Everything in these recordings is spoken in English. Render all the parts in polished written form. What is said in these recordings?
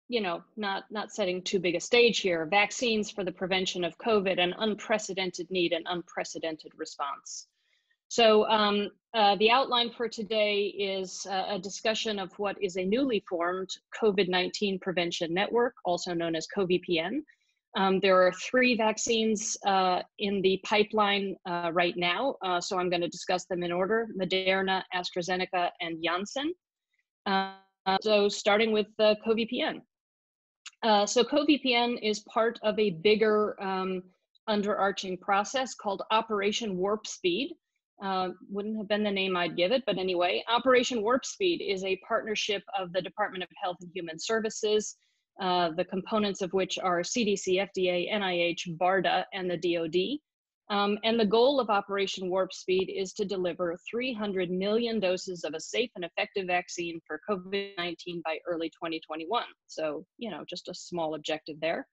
not setting too big a stage here, vaccines for the prevention of COVID, an unprecedented need and unprecedented response. So the outline for today is a discussion of what is a newly formed COVID-19 prevention network, also known as COVPN. There are 3 vaccines in the pipeline right now, so I'm going to discuss them in order: Moderna, AstraZeneca, and Janssen. So starting with the COVPN. So COVPN is part of a bigger underarching process called Operation Warp Speed. Wouldn't have been the name I'd give it, but anyway, Operation Warp Speed is a partnership of the Department of Health and Human Services, the components of which are CDC, FDA, NIH, BARDA, and the DoD. And the goal of Operation Warp Speed is to deliver 300 million doses of a safe and effective vaccine for COVID-19 by early 2021. So, just a small objective there.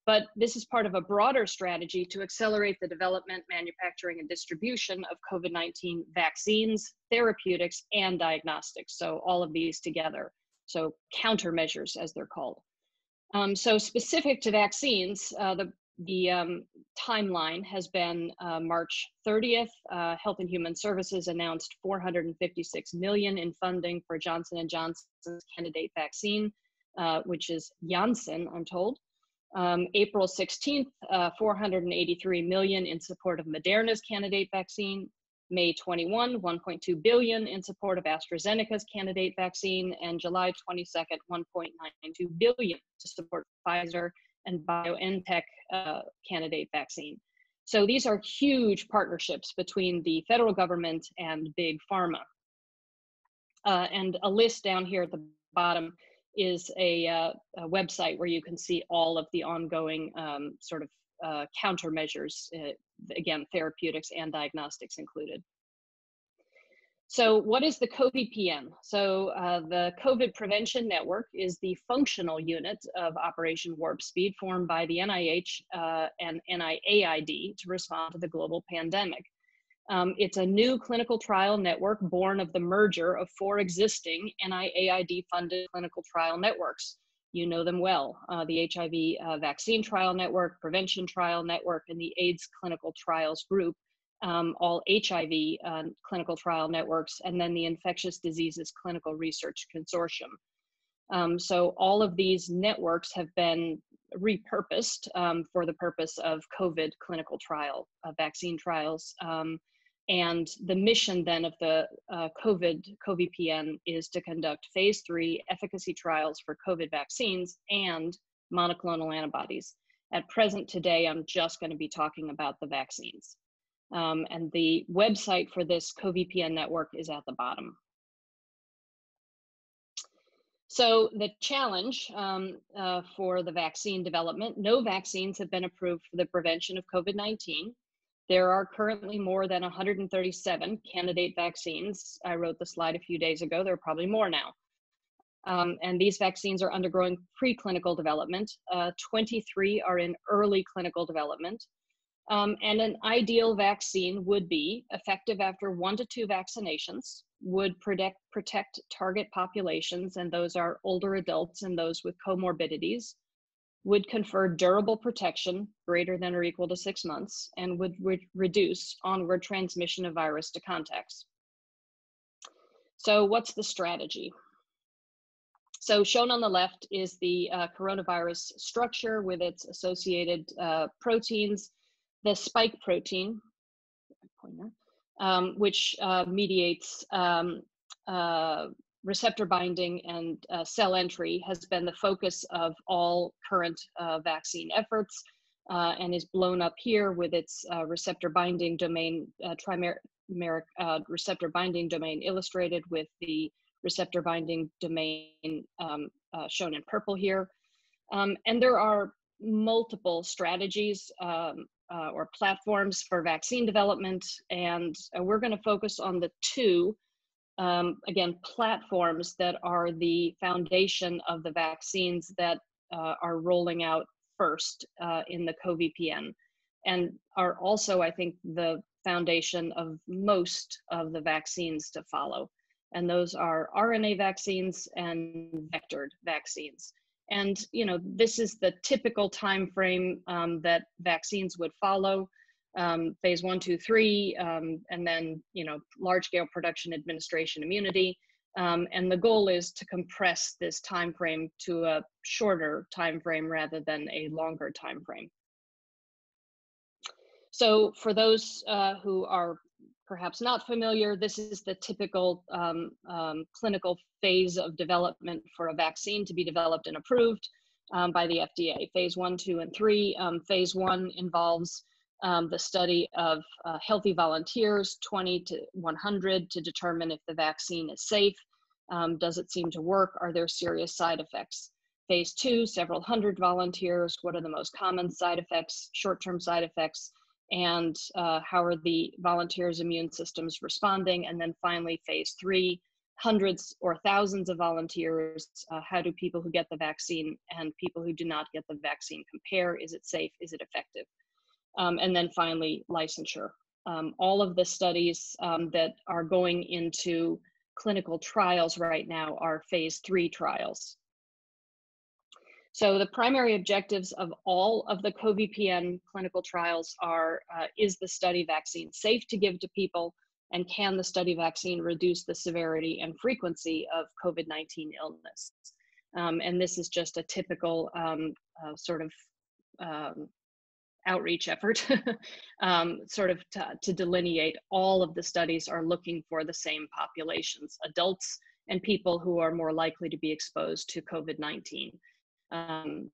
But this is part of a broader strategy to accelerate the development, manufacturing, and distribution of COVID-19 vaccines, therapeutics, and diagnostics. So all of these together. So countermeasures, as they're called. So specific to vaccines, the timeline has been March 30th. Health and Human Services announced $456 million in funding for Johnson & Johnson's candidate vaccine, which is Janssen, I'm told. April 16th, $483 million in support of Moderna's candidate vaccine. May 21, $1.2 billion in support of AstraZeneca's candidate vaccine, and July 22nd, $1.92 billion to support Pfizer and BioNTech candidate vaccine. So these are huge partnerships between the federal government and big pharma. And a list down here at the bottom is a website where you can see all of the ongoing countermeasures, again, therapeutics and diagnostics included. So what is the COVPN? So the COVID Prevention Network is the functional unit of Operation Warp Speed formed by the NIH and NIAID to respond to the global pandemic. It's a new clinical trial network born of the merger of 4 existing NIAID-funded clinical trial networks. You know them well, the HIV Vaccine Trial Network, Prevention Trial Network, and the AIDS Clinical Trials Group, all HIV clinical trial networks, and then the Infectious Diseases Clinical Research Consortium. So all of these networks have been repurposed for the purpose of COVID clinical trial, vaccine trials. And the mission then of the COVPN is to conduct phase 3 efficacy trials for COVID vaccines and monoclonal antibodies. At present today, I'm just going to be talking about the vaccines. And the website for this COVPN network is at the bottom. So the challenge for the vaccine development: no vaccines have been approved for the prevention of COVID-19. There are currently more than 137 candidate vaccines. I wrote the slide a few days ago. There are probably more now. And these vaccines are undergoing preclinical development. 23 are in early clinical development. And an ideal vaccine would be effective after 1 to 2 vaccinations, would protect target populations, and those are older adults and those with comorbidities, would confer durable protection greater than or equal to 6 months, and would reduce onward transmission of virus to contacts. So what's the strategy? So shown on the left is the coronavirus structure with its associated proteins. The spike protein, which mediates receptor binding and cell entry, has been the focus of all current vaccine efforts and is blown up here with its receptor binding domain, trimeric receptor binding domain illustrated with the receptor binding domain shown in purple here. And there are multiple strategies or platforms for vaccine development, and we're going to focus on the 2 again, platforms that are the foundation of the vaccines that are rolling out first in the COVPN, and are also, I think, the foundation of most of the vaccines to follow. And those are RNA vaccines and vectored vaccines. And this is the typical time frame that vaccines would follow. Phase 1, 2, 3, and then large scale production, administration, immunity. And the goal is to compress this time frame to a shorter time frame rather than a longer time frame. So for those who are perhaps not familiar, this is the typical clinical phase of development for a vaccine to be developed and approved by the FDA. Phase 1, 2, and 3. Phase 1 involves the study of healthy volunteers, 20 to 100, to determine if the vaccine is safe. Does it seem to work? Are there serious side effects? Phase 2, several hundred volunteers. What are the most common side effects, short-term side effects? And how are the volunteers' immune systems responding? And then finally, phase 3, hundreds or thousands of volunteers. How do people who get the vaccine and people who do not get the vaccine compare? Is it safe? Is it effective? And then finally, licensure. All of the studies that are going into clinical trials right now are phase 3 trials. So the primary objectives of all of the COVPN clinical trials are, is the study vaccine safe to give to people? And can the study vaccine reduce the severity and frequency of COVID-19 illness? And this is just a typical sort of outreach effort, sort of to delineate all of the studies are looking for the same populations, adults and people who are more likely to be exposed to COVID-19.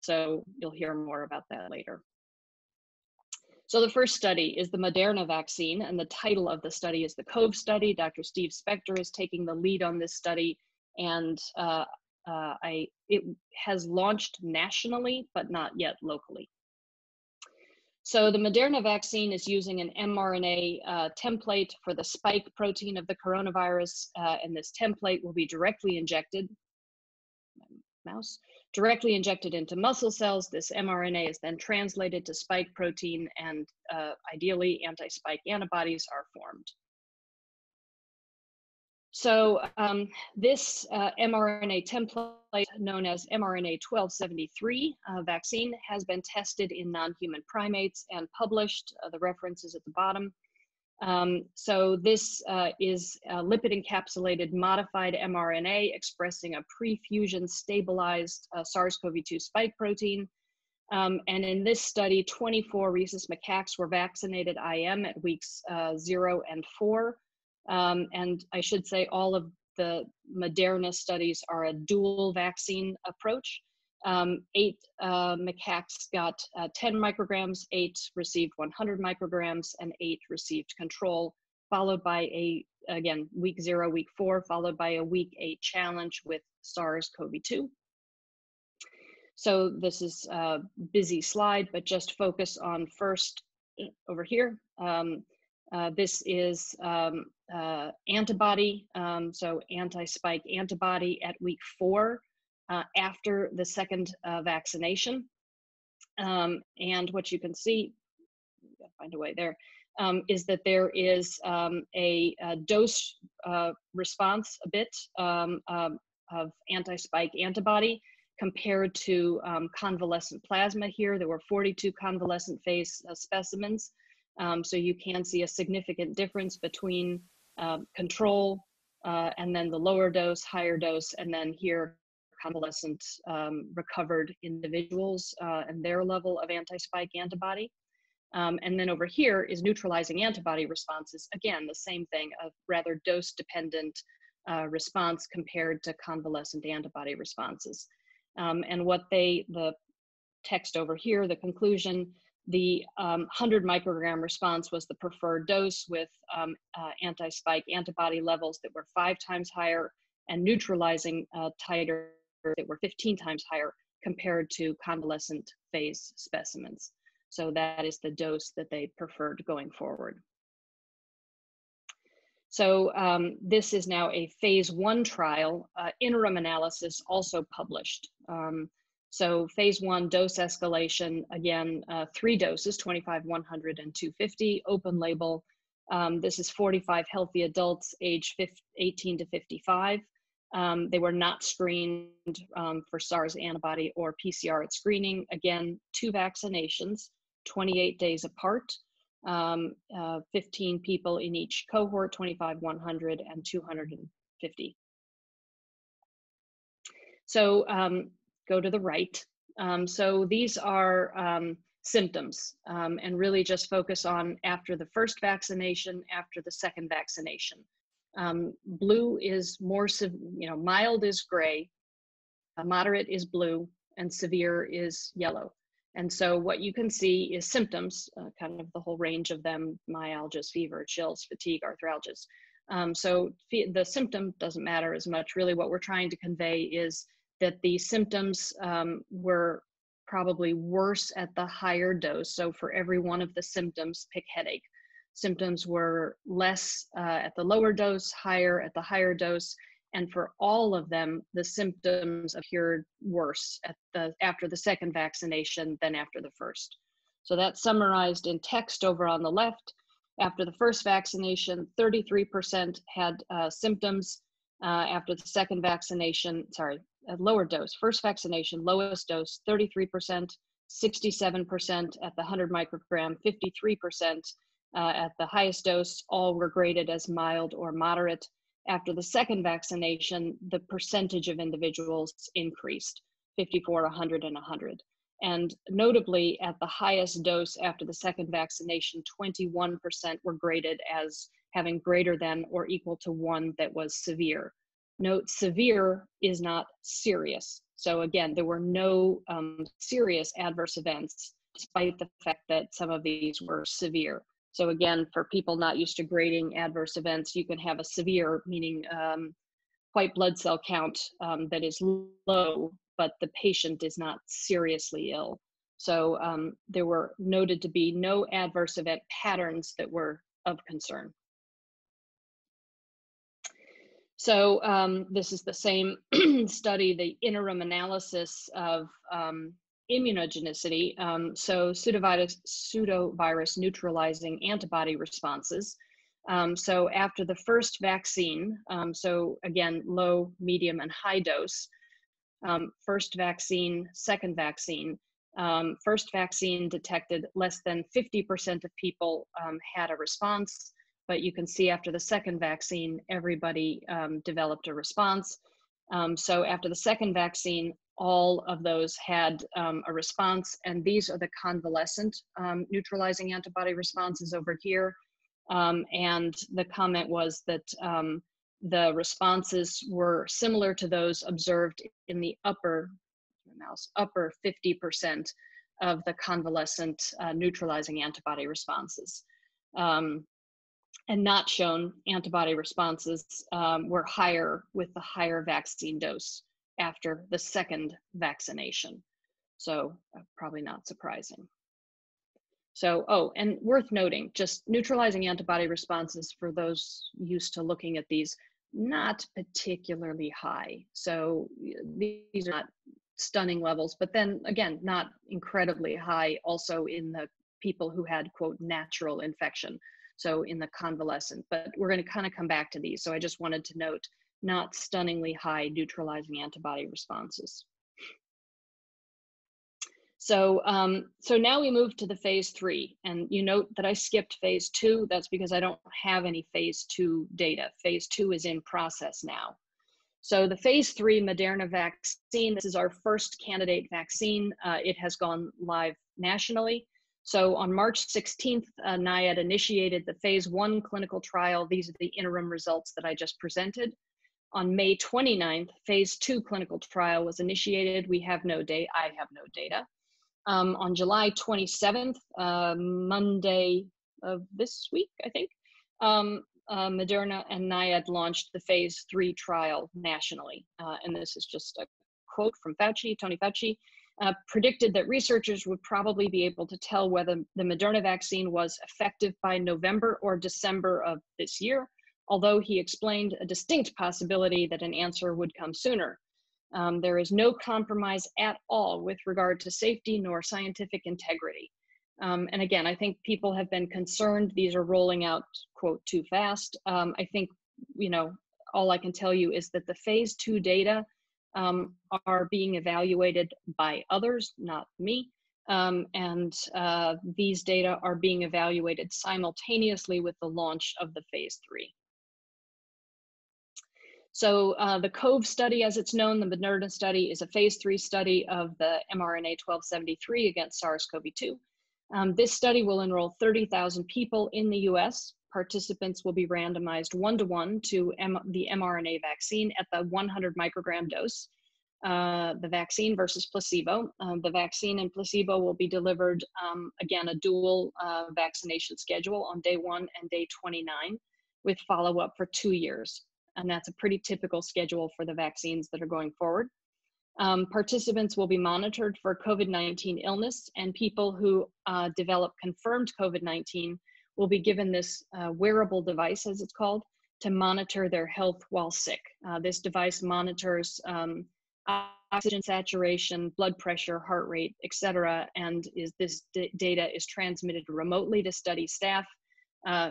So you'll hear more about that later. So the first study is the Moderna vaccine, and the title of the study is the Cove Study. Dr. Steve Spector is taking the lead on this study, and it has launched nationally, but not yet locally. So the Moderna vaccine is using an mRNA template for the spike protein of the coronavirus, and this template will be directly injected, directly injected into muscle cells. This mRNA is then translated to spike protein, and ideally anti-spike antibodies are formed. So this mRNA template, known as mRNA 1273 vaccine, has been tested in non-human primates and published. The reference is at the bottom. So this is a lipid encapsulated modified mRNA expressing a pre-fusion stabilized SARS-CoV-2 spike protein. And in this study, 24 rhesus macaques were vaccinated IM at weeks 0 and 4. And I should say all of the Moderna studies are a dual vaccine approach. 8 macaques got 10 micrograms, 8 received 100 micrograms, and 8 received control, followed by again, week 0, week 4, followed by a week 8 challenge with SARS-CoV-2. So this is a busy slide, but just focus on first over here. This is antibody, so anti-spike antibody at week 4 after the second vaccination. And what you can see, find a way there, is that there is a dose response a bit of anti-spike antibody compared to convalescent plasma here. There were 42 convalescent phase specimens. So you can see a significant difference between control and then the lower dose, higher dose, and then here convalescent recovered individuals and their level of anti-spike antibody. And then over here is neutralizing antibody responses. Again, the same thing, a rather dose-dependent response compared to convalescent antibody responses. And what the text over here, the conclusion, the 100 microgram response was the preferred dose with anti-spike antibody levels that were 5 times higher and neutralizing titer that were 15 times higher compared to convalescent phase specimens. So that is the dose that they preferred going forward. So this is now a phase 1 trial, interim analysis also published. So phase 1 dose escalation, again, 3 doses, 25, 100, and 250, open label. This is 45 healthy adults aged 18 to 55. They were not screened for SARS antibody or PCR at screening. Again, 2 vaccinations, 28 days apart, 15 people in each cohort, 25, 100, and 250. So go to the right. So these are symptoms, and really just focus on after the first vaccination, after the second vaccination. Blue is more, mild is gray, moderate is blue, and severe is yellow. And so what you can see is symptoms, kind of the whole range of them: myalgias, fever, chills, fatigue, arthralgias. So the symptom doesn't matter as much. Really what we're trying to convey is that the symptoms were probably worse at the higher dose. So for every one of the symptoms, pick headache. Symptoms were less at the lower dose, higher at the higher dose. And for all of them, the symptoms appeared worse after the second vaccination than after the first. So that's summarized in text over on the left. After the first vaccination, 33% had symptoms. After the second vaccination, at lower dose, first vaccination, lowest dose, 33%, 67% at the 100 microgram, 53% at the highest dose. All were graded as mild or moderate. After the second vaccination, the percentage of individuals increased, 54, 100, and 100. And notably, at the highest dose after the second vaccination, 21% were graded as having greater than or equal to 1 that was severe. Note, severe is not serious. So again, there were no serious adverse events, despite the fact that some of these were severe. So again, for people not used to grading adverse events, you can have a severe, meaning white blood cell count that is low, but the patient is not seriously ill. So there were noted to be no adverse event patterns that were of concern. So this is the same study, the interim analysis of immunogenicity, so pseudovirus neutralizing antibody responses. So after the first vaccine, so again, low, medium, and high dose, first vaccine, second vaccine, first vaccine detected less than 50% of people had a response, but you can see after the second vaccine, everybody developed a response. So after the second vaccine, all of those had a response, and these are the convalescent neutralizing antibody responses over here. And the comment was that the responses were similar to those observed in the upper 50% of the convalescent neutralizing antibody responses. And not shown antibody responses were higher with the higher vaccine dose after the second vaccination. So probably not surprising. So, oh, and worth noting, just neutralizing antibody responses for those used to looking at these, not particularly high. So these are not stunning levels, but then again, not incredibly high also in the people who had, quote, natural infection. So in the convalescent, but we're going to kind of come back to these. So I just wanted to note, not stunningly high neutralizing antibody responses. So, so now we move to the phase 3, and you note that I skipped phase 2. That's because I don't have any phase 2 data. Phase 2 is in process now. So the phase 3 Moderna vaccine, this is our first candidate vaccine. It has gone live nationally. So on March 16th, NIAID initiated the phase 1 clinical trial. These are the interim results that I just presented. On May 29th, phase 2 clinical trial was initiated. We have no data. I have no data. On July 27th, Monday of this week, I think, Moderna and NIAID launched the phase 3 trial nationally. And this is just a quote from Fauci, Tony Fauci. Predicted that researchers would probably be able to tell whether the Moderna vaccine was effective by November or December of this year, although he explained a distinct possibility that an answer would come sooner. There is no compromise at all with regard to safety nor scientific integrity. And again, I think people have been concerned these are rolling out, quote, too fast. I think, you know, all I can tell you is that the phase 2 data are being evaluated by others, not me. These data are being evaluated simultaneously with the launch of the phase 3. So the Cove Study, as it's known, the Moderna study, is a phase 3 study of the mRNA 1273 against SARS-CoV-2. This study will enroll 30,000 people in the US. Participants will be randomized 1-to-1 to the mRNA vaccine at the 100 microgram dose. The vaccine versus placebo. The vaccine and placebo will be delivered, again, a dual vaccination schedule on day 1 and day 29 with follow-up for 2 years. And that's a pretty typical schedule for the vaccines that are going forward. Participants will be monitored for COVID-19 illness, and people who develop confirmed COVID-19 will be given this wearable device, as it's called, to monitor their health while sick. This device monitors oxygen saturation, blood pressure, heart rate, etc. And this data is transmitted remotely to study staff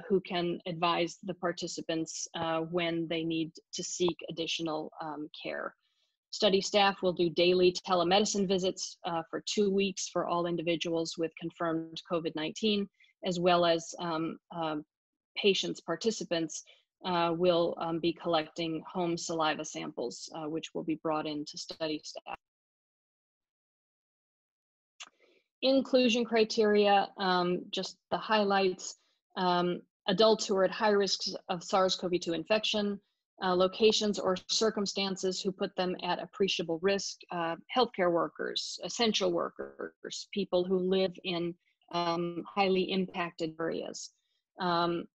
who can advise the participants when they need to seek additional care. Study staff will do daily telemedicine visits for 2 weeks for all individuals with confirmed COVID-19, as well as participants will be collecting home saliva samples, which will be brought in to study staff. Inclusion criteria, just the highlights. Adults who are at high risk of SARS-CoV-2 infection, locations or circumstances who put them at appreciable risk, healthcare workers, essential workers, people who live in highly impacted areas,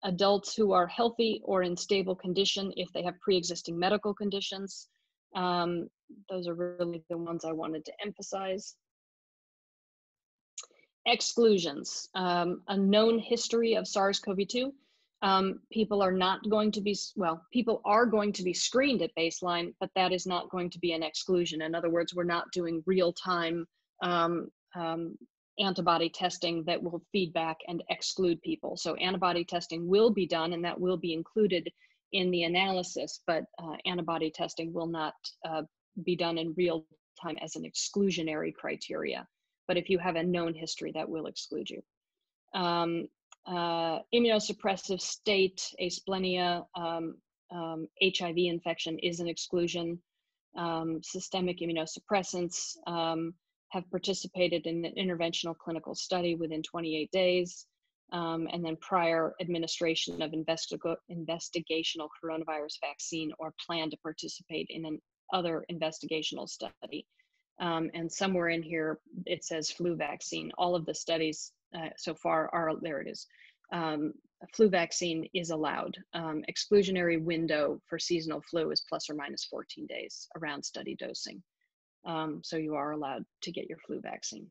adults who are healthy or in stable condition if they have pre-existing medical conditions. Those are really the ones I wanted to emphasize. Exclusions, a known history of SARS-CoV-2. People are not going to be, well, people are going to be screened at baseline, but that is not going to be an exclusion. In other words, we're not doing real-time antibody testing that will feed back and exclude people. So antibody testing will be done, and that will be included in the analysis, but antibody testing will not be done in real time as an exclusionary criteria. But if you have a known history, that will exclude you. Immunosuppressive state, asplenia, HIV infection is an exclusion. Systemic immunosuppressants have participated in an interventional clinical study within 28 days, and then prior administration of investigational coronavirus vaccine or plan to participate in an other investigational study. And somewhere in here, it says flu vaccine. All of the studies so far are, there it is. Flu vaccine is allowed. Exclusionary window for seasonal flu is plus or minus 14 days around study dosing. So you are allowed to get your flu vaccine.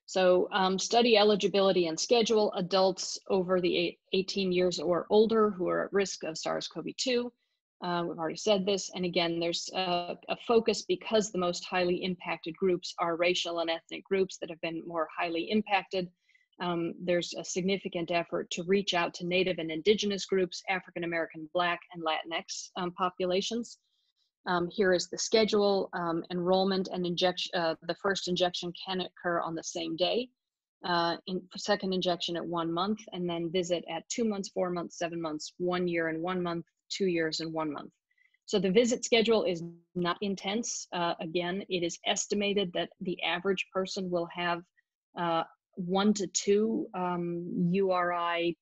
So study eligibility and schedule: adults over the 18 years or older who are at risk of SARS-CoV-2. We've already said this, and again, there's a focus because the most highly impacted groups are racial and ethnic groups that have been more highly impacted. There's a significant effort to reach out to Native and Indigenous groups, African American, Black, and Latinx populations. Here is the schedule. Enrollment and injection, the first injection can occur on the same day. Second injection at 1 month, and then visit at 2 months, 4 months, 7 months, 1 year and 1 month, 2 years and 1 month. So the visit schedule is not intense. Again, it is estimated that the average person will have 1 to 2 URI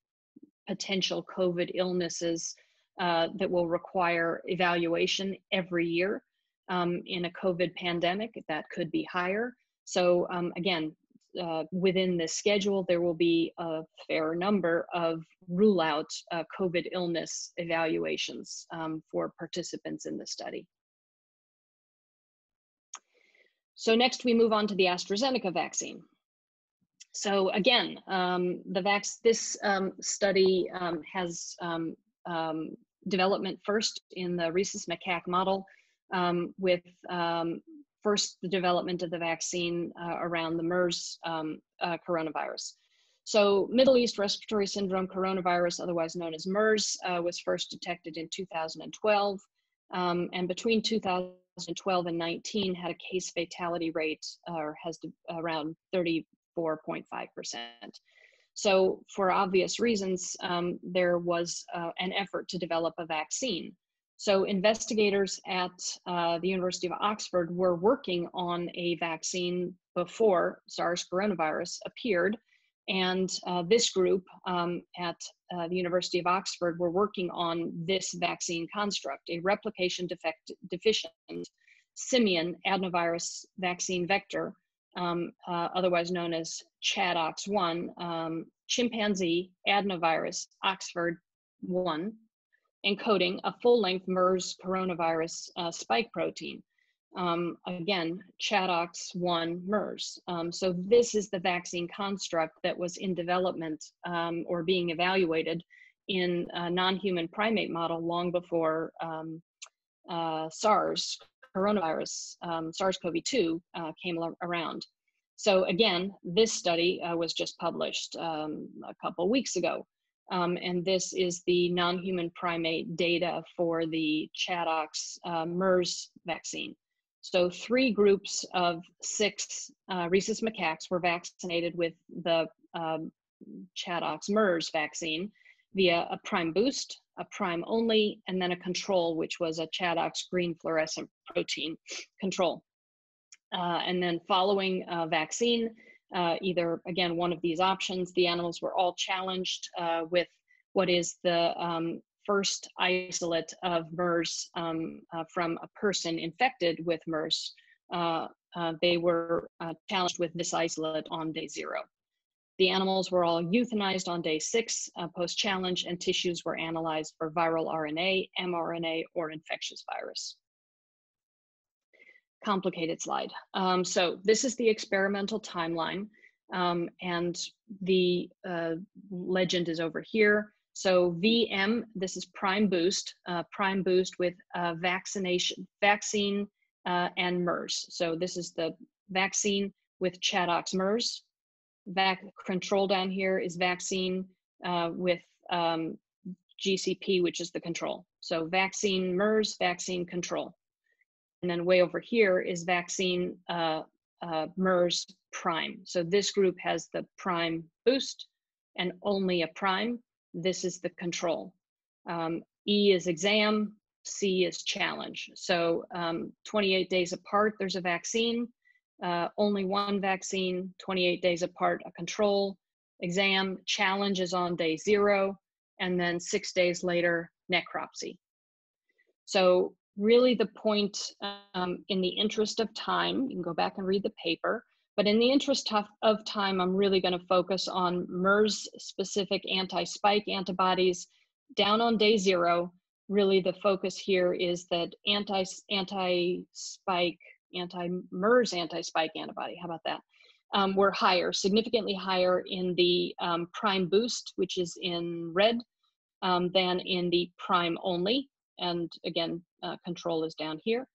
potential COVID illnesses that will require evaluation every year. In a COVID pandemic, that could be higher. So again, within the schedule, there will be a fair number of rule out COVID illness evaluations for participants in the study. So next we move on to the AstraZeneca vaccine. So again, this study has development first in the rhesus macaque model with first the development of the vaccine around the MERS coronavirus. So Middle East Respiratory Syndrome coronavirus, otherwise known as MERS, was first detected in 2012. And between 2012 and 19 had a case fatality rate, or has around 34.5%. So for obvious reasons, there was an effort to develop a vaccine. So investigators at the University of Oxford were working on a vaccine before SARS coronavirus appeared. And this group at the University of Oxford were working on this vaccine construct, a replication deficient simian adenovirus vaccine vector, otherwise known as ChAdOx1, chimpanzee adenovirus Oxford 1, encoding a full-length MERS coronavirus spike protein. Again, ChAdOx1 MERS. So this is the vaccine construct that was in development or being evaluated in a non-human primate model long before SARS coronavirus, SARS-CoV-2 came around. So again, this study was just published a couple of weeks ago. And this is the non-human primate data for the ChAdOx MERS vaccine. So 3 groups of 6 rhesus macaques were vaccinated with the ChAdOx MERS vaccine via a prime boost, a prime only, and then a control, which was a ChAdOx green fluorescent protein control. And then following vaccine, either, again, one of these options, the animals were all challenged with what is the first isolate of MERS from a person infected with MERS. They were challenged with this isolate on day 0. The animals were all euthanized on day 6 post-challenge, and tissues were analyzed for viral RNA, mRNA, or infectious virus. Complicated slide. So this is the experimental timeline, and the legend is over here. So VM, this is prime boost with vaccine and MERS. So this is the vaccine with ChAdOx MERS. Control down here is vaccine with GCP, which is the control. So vaccine MERS, vaccine control. And then way over here is vaccine MERS prime. So this group has the prime boost and only a prime. This is the control. E is exam, C is challenge. So 28 days apart, there's a vaccine. Only one vaccine, 28 days apart, a control. Exam, challenge is on day 0, and then 6 days later, necropsy. So really the point, in the interest of time, you can go back and read the paper, but in the interest of time, I'm really going to focus on MERS-specific anti-spike antibodies down on day 0. Really the focus here is that anti-MERS anti-spike antibody, how about that, were higher, significantly higher in the prime boost, which is in red, than in the prime only. And again, control is down here.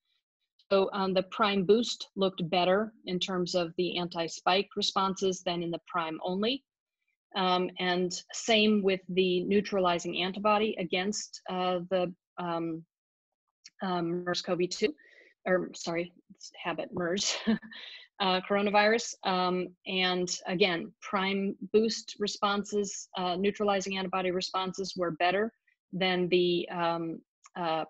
So the prime boost looked better in terms of the anti-spike responses than in the prime only. And same with the neutralizing antibody against the MERS-CoV-2, or sorry, it's habit MERS coronavirus. And again, prime boost responses, neutralizing antibody responses were better than the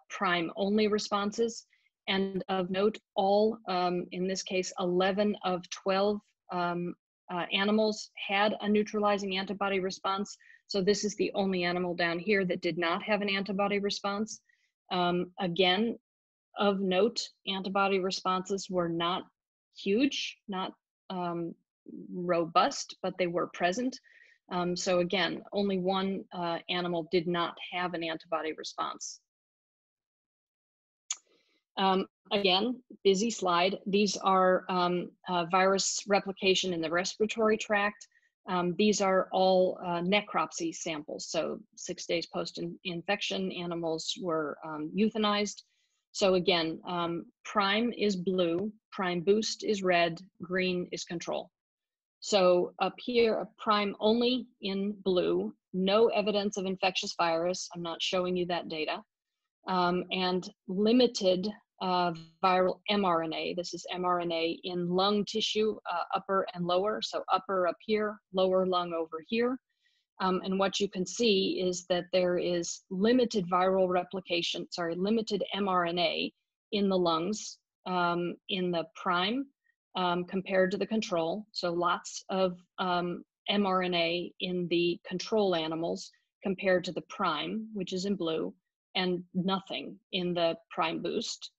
prime only responses. And of note, all, in this case, 11 of 12 animals had a neutralizing antibody response. So this is the only animal down here that did not have an antibody response. Again, of note, antibody responses were not huge, not robust, but they were present. So again, only one animal did not have an antibody response. Again, busy slide. These are virus replication in the respiratory tract. These are all necropsy samples. So 6 days post-infection, animals were euthanized. So again, prime is blue, prime boost is red, green is control. So up here, a prime only in blue, no evidence of infectious virus. I'm not showing you that data. And limited viral mRNA. This is mRNA in lung tissue, upper and lower. So upper up here, lower lung over here. And what you can see is that there is limited viral replication, limited mRNA in the lungs, in the prime compared to the control. So lots of mRNA in the control animals compared to the prime, which is in blue, and nothing in the prime boost.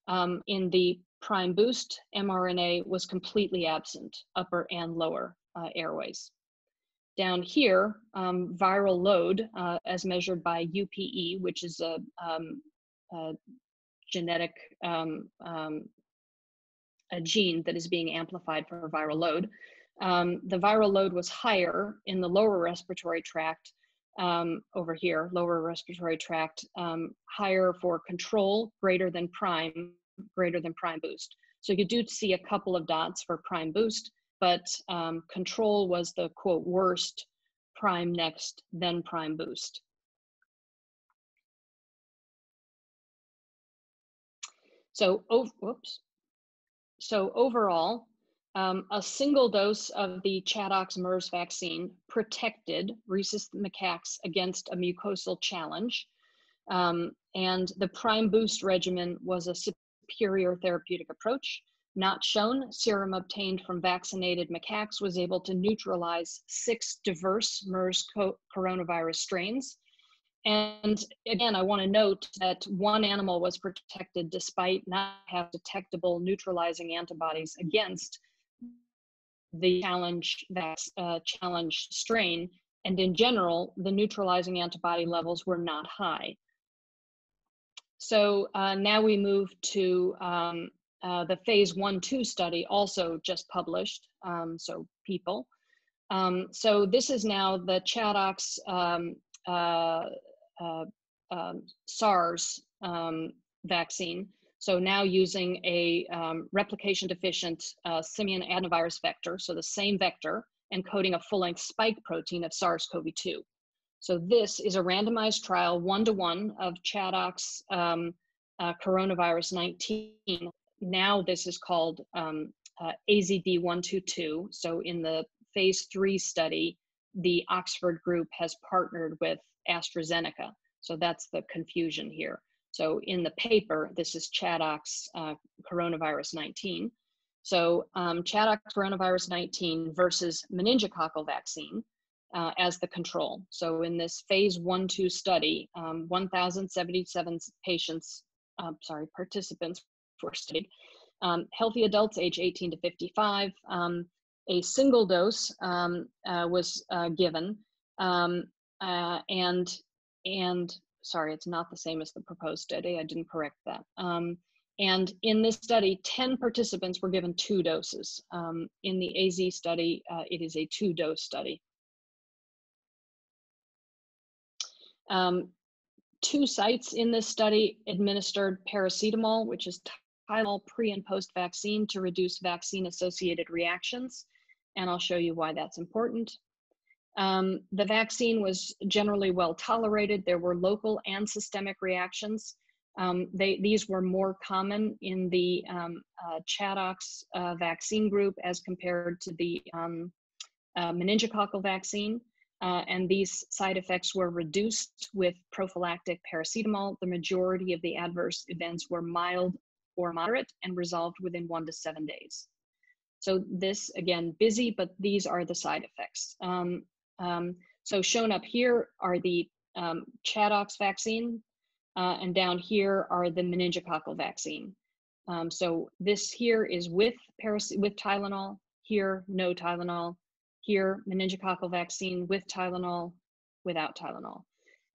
In the prime boost, mRNA was completely absent, upper and lower airways. Down here, viral load as measured by UPE, which is a genetic a gene that is being amplified for viral load. The viral load was higher in the lower respiratory tract over here, lower respiratory tract, higher for control, greater than prime boost. So you do see a couple of dots for prime boost, but control was the quote worst, prime next, then prime boost. So, So overall, a single dose of the ChAdOx MERS vaccine protected rhesus macaques against a mucosal challenge. And the prime boost regimen was a superior therapeutic approach. Not shown, serum obtained from vaccinated macaques was able to neutralize 6 diverse MERS coronavirus strains. And again, I want to note that one animal was protected despite not having detectable neutralizing antibodies against the challenge strain. And in general, the neutralizing antibody levels were not high. So now we move to the phase 1/2 study, also just published, so people. So this is now the ChAdOx SARS vaccine. So now using a replication deficient simian adenovirus vector, so the same vector, encoding a full-length spike protein of SARS-CoV-2. So this is a randomized trial, 1-to-1 of ChAdOx coronavirus 19. Now this is called AZD122. So in the phase 3 study, the Oxford group has partnered with AstraZeneca. So that's the confusion here. So in the paper, this is ChAdOx coronavirus 19. So ChAdOx coronavirus 19 versus meningococcal vaccine as the control. So in this phase 1/2 study, 1,077 participants were studied. Healthy adults age 18 to 55. A single dose was given. And sorry, it's not the same as the proposed study. I didn't correct that. And in this study, 10 participants were given 2 doses. In the AZ study, it is a 2-dose study. 2 sites in this study administered paracetamol, which is Tylenol pre and post vaccine, to reduce vaccine-associated reactions. And I'll show you why that's important. The vaccine was generally well tolerated. There were local and systemic reactions. These were more common in the ChAdOx vaccine group as compared to the meningococcal vaccine. And these side effects were reduced with prophylactic paracetamol. The majority of the adverse events were mild or moderate and resolved within 1 to 7 days. So this, again, busy, but these are the side effects. So shown up here are the ChAdOx vaccine, and down here are the meningococcal vaccine. So this here is with Tylenol, here no Tylenol, here meningococcal vaccine with Tylenol, without Tylenol.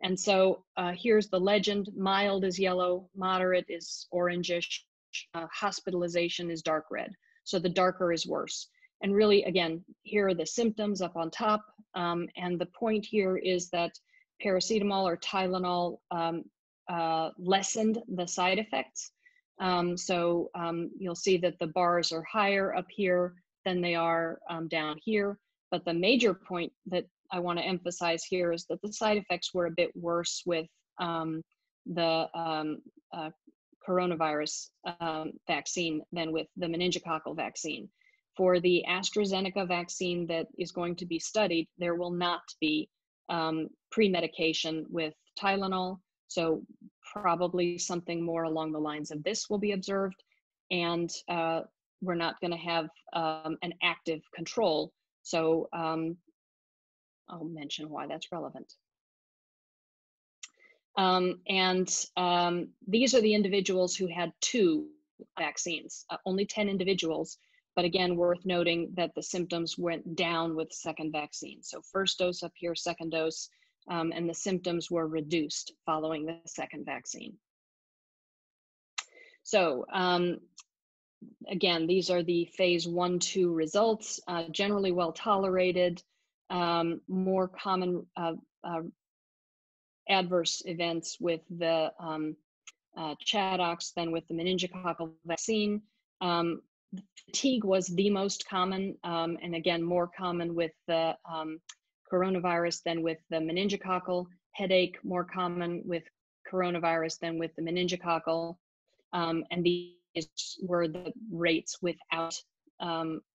And so here's the legend: mild is yellow, moderate is orangish, hospitalization is dark red. So the darker is worse. And really, again, here are the symptoms up on top. And the point here is that paracetamol or Tylenol lessened the side effects. So you'll see that the bars are higher up here than they are down here. But the major point that I want to emphasize here is that the side effects were a bit worse with the coronavirus vaccine than with the meningococcal vaccine. For the AstraZeneca vaccine that is going to be studied, there will not be pre-medication with Tylenol. So probably something more along the lines of this will be observed. And we're not going to have an active control. So I'll mention why that's relevant. These are the individuals who had 2 vaccines, only 10 individuals, but again, worth noting that the symptoms went down with second vaccine. So first dose up here, second dose, and the symptoms were reduced following the second vaccine. So again, these are the phase 1-2 results, generally well tolerated, more common adverse events with the Chadox than with the meningococcal vaccine. Fatigue was the most common, and again, more common with the coronavirus than with the meningococcal. Headache, more common with coronavirus than with the meningococcal. And these were the rates without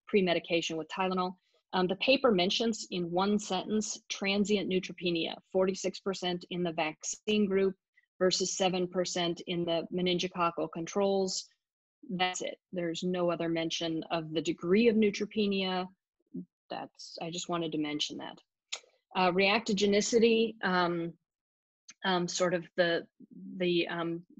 pre-medication with Tylenol. The paper mentions in one sentence transient neutropenia, 46% in the vaccine group versus 7% in the meningococcal controls. That's it. There's no other mention of the degree of neutropenia. I just wanted to mention that. Reactogenicity, sort of the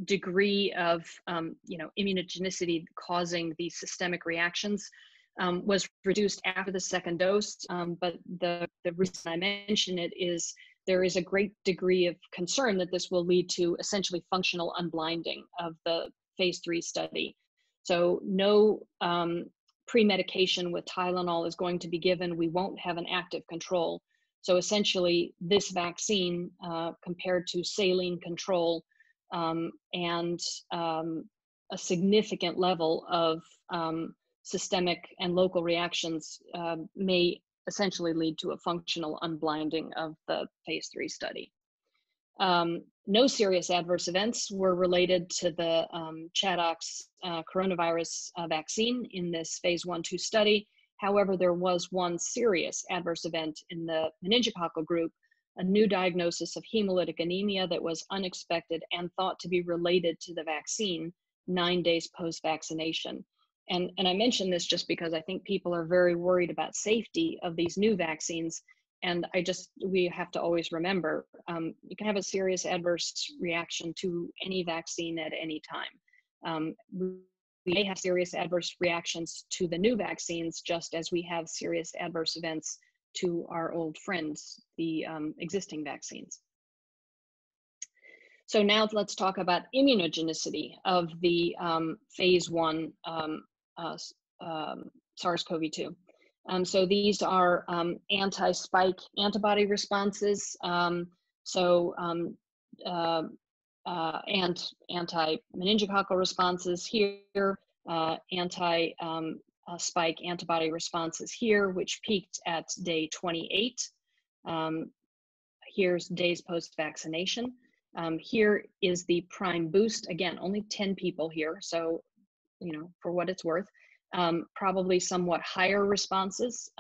degree of immunogenicity causing these systemic reactions was reduced after the second dose, but the reason I mention it is there is a great degree of concern that this will lead to essentially functional unblinding of the phase 3 study. So no pre-medication with Tylenol is going to be given. We won't have an active control. So essentially this vaccine compared to saline control and a significant level of systemic and local reactions may essentially lead to a functional unblinding of the phase 3 study. No serious adverse events were related to the Chadox coronavirus vaccine in this phase 1-2 study. However, there was one serious adverse event in the meningococcal group, a new diagnosis of hemolytic anemia that was unexpected and thought to be related to the vaccine 9 days post-vaccination. And I mention this just because I think people are very worried about safety of these new vaccines. And we have to always remember, you can have a serious adverse reaction to any vaccine at any time. We may have serious adverse reactions to the new vaccines, just as we have serious adverse events to our old friends, the existing vaccines. So now let's talk about immunogenicity of the phase 1 SARS-CoV-2. So these are anti-spike antibody responses, and anti-meningococcal responses here, anti-spike antibody responses here, which peaked at day 28. Here's days post-vaccination. Here is the prime boost. Again, only 10 people here, so for what it's worth. Probably somewhat higher responses,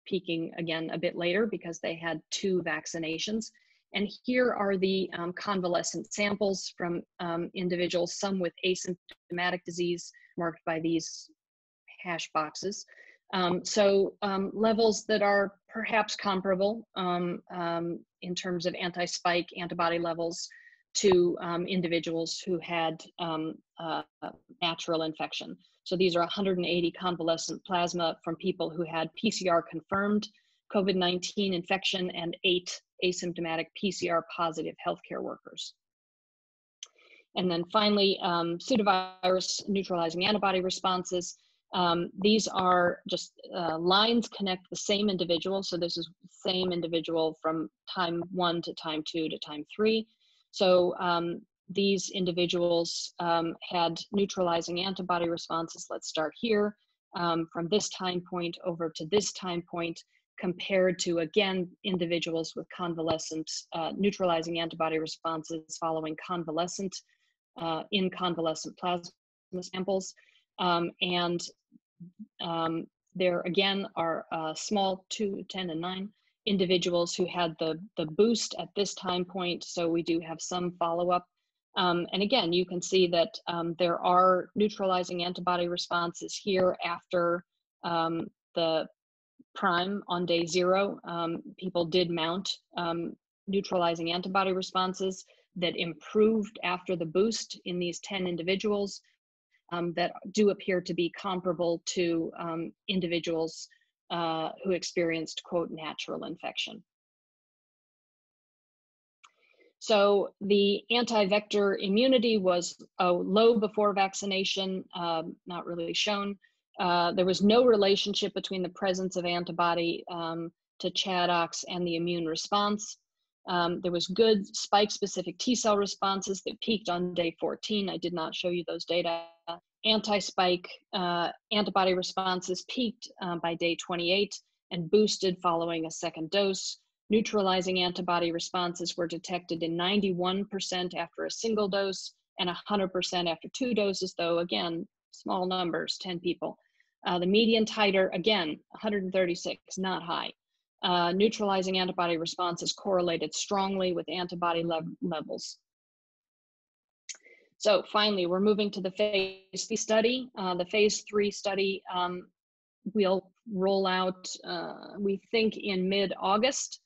peaking again a bit later because they had 2 vaccinations. And here are the convalescent samples from individuals, some with asymptomatic disease marked by these hash boxes. So levels that are perhaps comparable in terms of anti-spike antibody levels to individuals who had natural infection. So these are 180 convalescent plasma from people who had PCR confirmed COVID-19 infection and 8 asymptomatic PCR positive healthcare workers. And then finally, pseudovirus neutralizing antibody responses. These are just lines connect the same individual. So this is the same individual from time 1 to time 2 to time 3. So these individuals had neutralizing antibody responses. Let's start here. from this time point over to this time point, compared to, again, individuals with convalescent neutralizing antibody responses following convalescent in convalescent plasma samples. There again are small 2, 10, and 9 individuals who had the boost at this time point. So we do have some follow-up. And again, you can see that there are neutralizing antibody responses here after the prime on day 0. People did mount neutralizing antibody responses that improved after the boost in these 10 individuals that do appear to be comparable to individuals who experienced, quote, natural infection. So the anti-vector immunity was low before vaccination, not really shown. There was no relationship between the presence of antibody to ChAdOx and the immune response. There was good spike-specific T-cell responses that peaked on day 14. I did not show you those data. Anti-spike antibody responses peaked by day 28 and boosted following a second dose. Neutralizing antibody responses were detected in 91% after a single dose and 100% after 2 doses, though again, small numbers, 10 people. The median titer, again, 136, not high. Neutralizing antibody responses correlated strongly with antibody levels. So finally, we're moving to the phase 3 study. The phase 3 study will roll out, we think, in mid-August.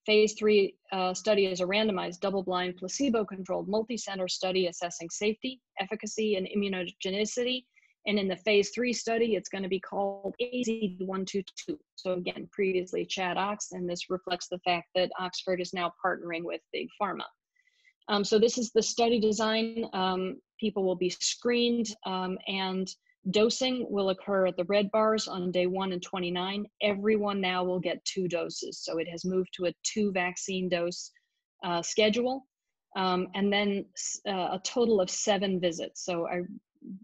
Phase 3 study is a randomized, double-blind, placebo-controlled, multi-center study assessing safety, efficacy, and immunogenicity. And in the phase 3 study, it's going to be called AZ122. So again, previously ChAdOx, and this reflects the fact that Oxford is now partnering with Big Pharma. So this is the study design. People will be screened and dosing will occur at the red bars on day 1 and 29. Everyone now will get 2 doses. So it has moved to a 2 vaccine dose schedule. And then a total of 7 visits. So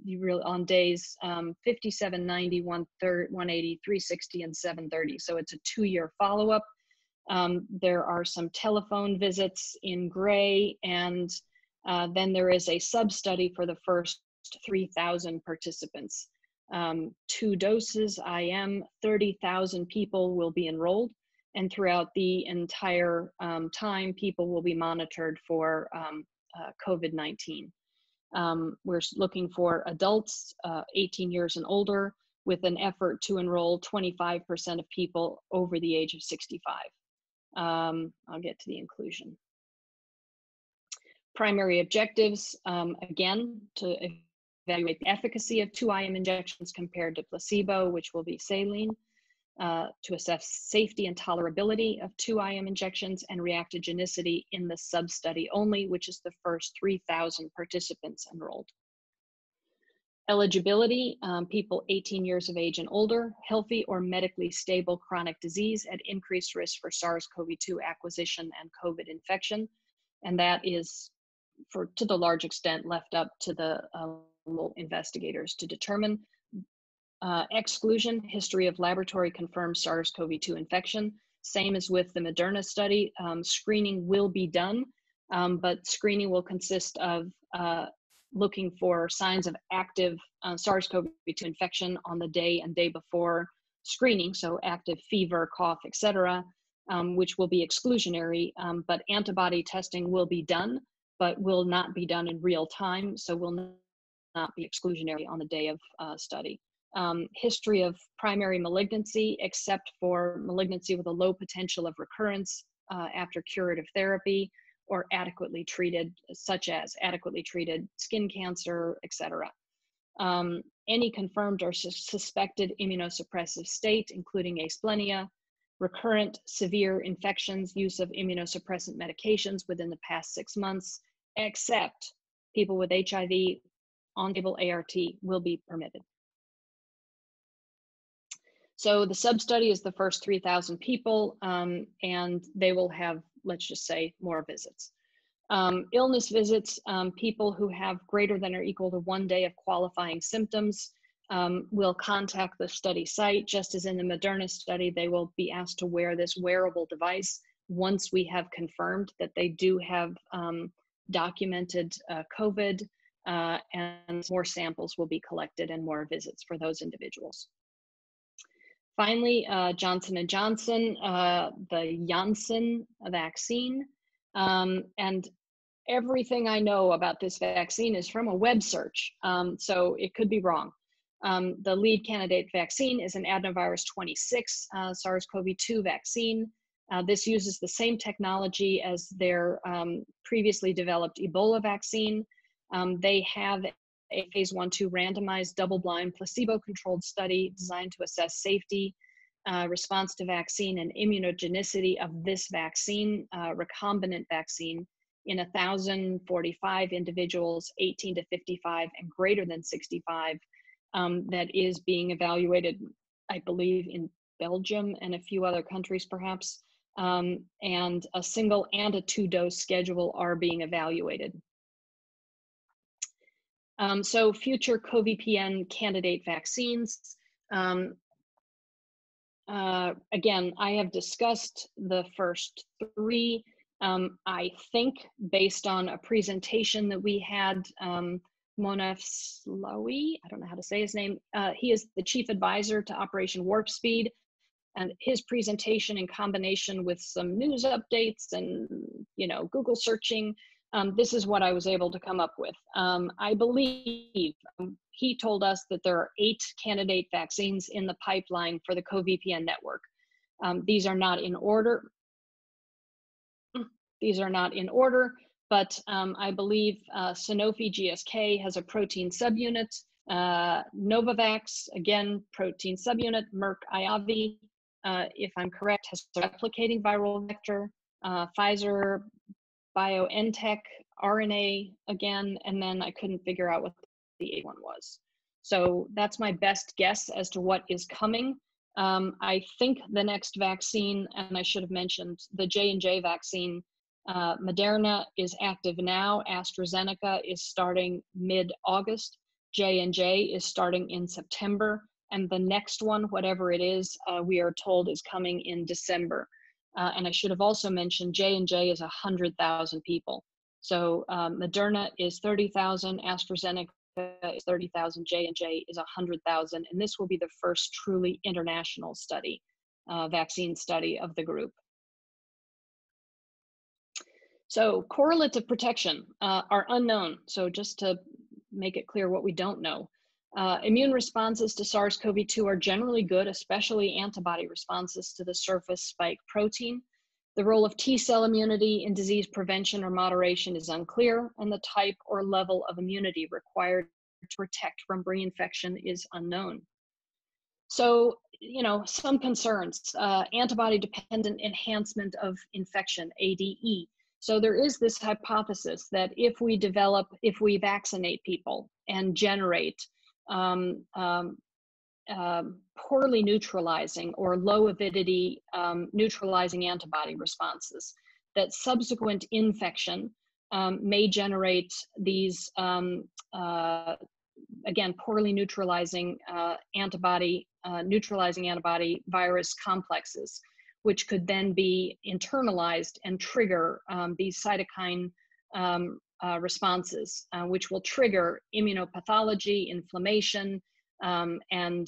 you really on days 57, 90, 180, 360, and 730. So it's a 2-year follow-up. There are some telephone visits in gray, and then there is a sub-study for the first 3,000 participants. 2 doses, IM, 30,000 people will be enrolled, and throughout the entire time, people will be monitored for COVID-19. We're looking for adults 18 years and older, with an effort to enroll 25% of people over the age of 65. I'll get to the inclusion. Primary objectives, again, to evaluate the efficacy of 2 IM injections compared to placebo, which will be saline, to assess safety and tolerability of 2 IM injections, and reactogenicity in the sub-study only, which is the first 3,000 participants enrolled. Eligibility, people 18 years of age and older, healthy or medically stable chronic disease at increased risk for SARS-CoV-2 acquisition and COVID infection. And that is, to the large extent, left up to the investigators to determine. Exclusion, history of laboratory confirmed SARS-CoV-2 infection. Same as with the Moderna study, screening will be done, but screening will consist of looking for signs of active SARS-CoV-2 infection on the day and day before screening, so active fever, cough, etc., which will be exclusionary, but antibody testing will be done, but will not be done in real time, so will not be exclusionary on the day of study. History of primary malignancy, except for malignancy with a low potential of recurrence after curative therapy, or adequately treated, such as adequately treated skin cancer, etc. Any confirmed or suspected immunosuppressive state, including asplenia, recurrent severe infections, use of immunosuppressant medications within the past 6 months, except people with HIV, on-label ART will be permitted. So the sub-study is the first 3,000 people, and they will have, let's just say, more visits. Illness visits, people who have greater than or equal to 1 day of qualifying symptoms, will contact the study site. Just as in the Moderna study, they will be asked to wear this wearable device once we have confirmed that they do have documented COVID, and more samples will be collected and more visits for those individuals. Finally, Johnson & Johnson, the Janssen vaccine, and everything I know about this vaccine is from a web search, so it could be wrong. The lead candidate vaccine is an adenovirus 26 SARS-CoV-2 vaccine. This uses the same technology as their previously developed Ebola vaccine. They have a phase 1/2 randomized double-blind placebo-controlled study designed to assess safety, response to vaccine, and immunogenicity of this vaccine, recombinant vaccine, in 1,045 individuals 18 to 55 and greater than 65, that is being evaluated, I believe, in Belgium and a few other countries perhaps, and a single and a 2-dose schedule are being evaluated. So future COVPN candidate vaccines. Again, I have discussed the first 3. I think based on a presentation that we had, Monef Slawi, I don't know how to say his name, he is the chief advisor to Operation Warp Speed, and his presentation in combination with some news updates and Google searching, this is what I was able to come up with. I believe he told us that there are 8 candidate vaccines in the pipeline for the COVPN network. These are not in order. But I believe Sanofi GSK has a protein subunit, Novavax, again, protein subunit, Merck IAVI, if I'm correct, has a replicating viral vector, Pfizer BioNTech, RNA again, and then I couldn't figure out what the 8th one was. So that's my best guess as to what is coming. I think the next vaccine, and I should have mentioned the J&J vaccine, Moderna is active now, AstraZeneca is starting mid-August, J&J is starting in September, and the next one, whatever it is, we are told is coming in December. And I should have also mentioned J&J is 100,000 people. So Moderna is 30,000, AstraZeneca is 30,000, J&J is 100,000, and this will be the first truly international study, vaccine study of the group. So correlates of protection are unknown. So just to make it clear what we don't know. Immune responses to SARS-CoV-2 are generally good, especially antibody responses to the surface spike protein. The role of T-cell immunity in disease prevention or moderation is unclear, and the type or level of immunity required to protect from reinfection is unknown. So, some concerns, antibody-dependent enhancement of infection, ADE. So there is this hypothesis that if we vaccinate people and generate poorly neutralizing or low avidity neutralizing antibody responses, that subsequent infection may generate these, again, poorly neutralizing antibody virus complexes, which could then be internalized and trigger these cytokine responses, which will trigger immunopathology, inflammation, and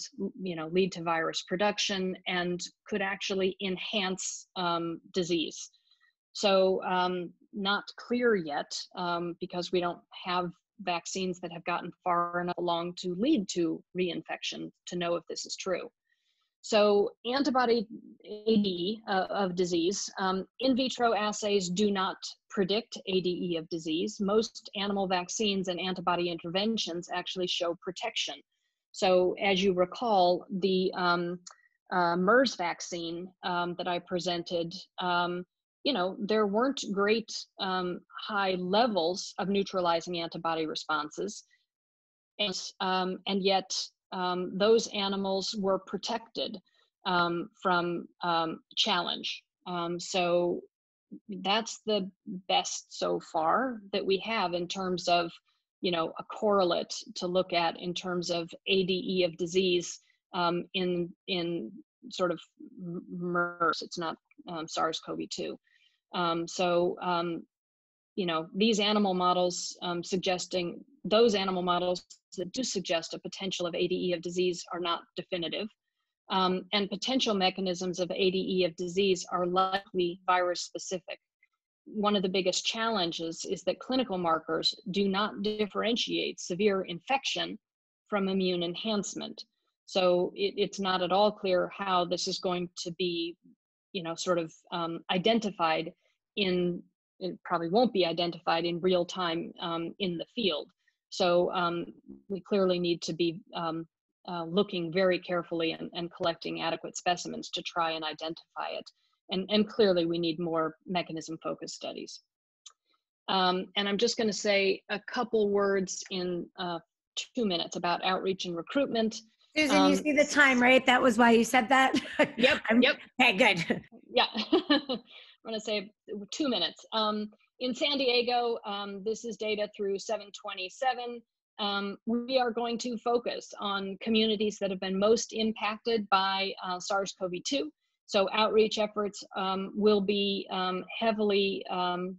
lead to virus production and could actually enhance disease. So not clear yet because we don't have vaccines that have gotten far enough along to lead to reinfection to know if this is true. So antibody ADE of disease, in vitro assays do not predict ADE of disease. Most animal vaccines and antibody interventions actually show protection. So as you recall, the MERS vaccine that I presented, there weren't great high levels of neutralizing antibody responses, and yet those animals were protected from challenge. So that's the best so far that we have in terms of a correlate to look at in terms of ADE of disease in sort of MERS. It's not SARS-CoV-2. These animal models suggesting, those animal models that do suggest a potential of ADE of disease are not definitive. And potential mechanisms of ADE of disease are likely virus specific. One of the biggest challenges is that clinical markers do not differentiate severe infection from immune enhancement. So it's not at all clear how this is going to be, identified it probably won't be identified in real time in the field. So we clearly need to be looking very carefully and collecting adequate specimens to try and identify it. And clearly we need more mechanism-focused studies. And I'm just going to say a couple words in 2 minutes about outreach and recruitment. Susan, you see the time, right? That was why you said that? Yep. Okay, good. Yeah. I'm going to say 2 minutes. In San Diego, this is data through 7/27. We are going to focus on communities that have been most impacted by SARS-CoV-2. So outreach efforts will be heavily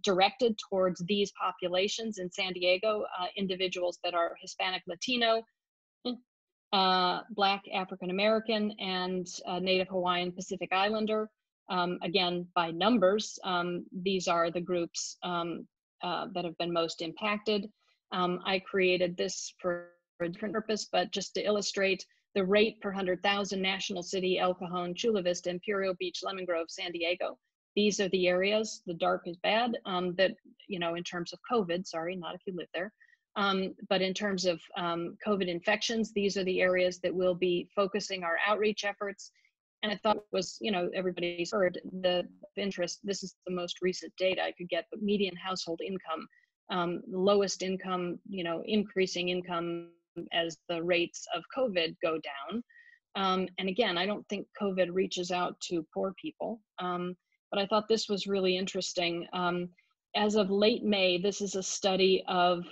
directed towards these populations in San Diego, individuals that are Hispanic, Latino, Black, African American, and Native Hawaiian Pacific Islander. Again, by numbers, these are the groups that have been most impacted. I created this for a different purpose, but just to illustrate the rate per 100,000: National City, El Cajon, Chula Vista, Imperial Beach, Lemon Grove, San Diego. These are the areas, the dark is bad, that, in terms of COVID, sorry, not if you live there, but in terms of COVID infections, these are the areas that we'll be focusing our outreach efforts. And I thought it was, everybody's heard the interest. This is the most recent data I could get, but median household income, lowest income, increasing income as the rates of COVID go down. And again, I don't think COVID reaches out to poor people, but I thought this was really interesting. As of late May, this is a study of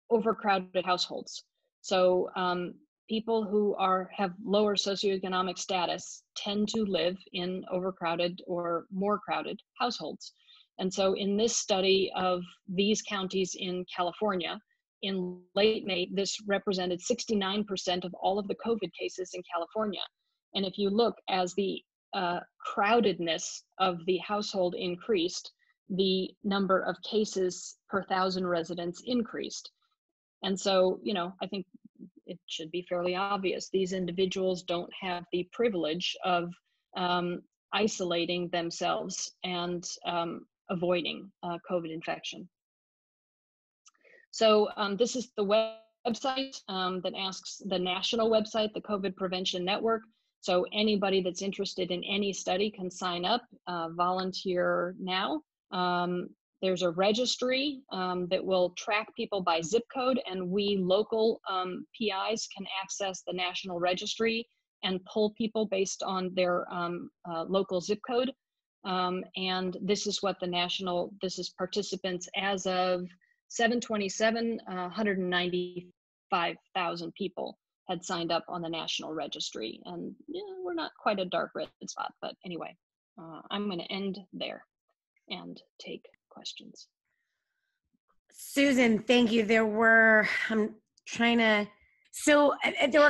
overcrowded households. So people who have lower socioeconomic status tend to live in overcrowded or more crowded households. And so in this study of these counties in California, in late May, this represented 69% of all of the COVID cases in California. And if you look, as the crowdedness of the household increased, the number of cases per 1,000 residents increased. And so, I think it should be fairly obvious. These individuals don't have the privilege of isolating themselves and avoiding COVID infection. So this is the website that asks, the national website, the COVID Prevention Network. So anybody that's interested in any study can sign up, volunteer now. There's a registry that will track people by zip code, and we local PIs can access the national registry and pull people based on their local zip code. And this is what this is participants as of 7/27, 195,000 people had signed up on the national registry. And we're not quite a dark red spot, but anyway, I'm going to end there and take questions. Susan, thank you. There were a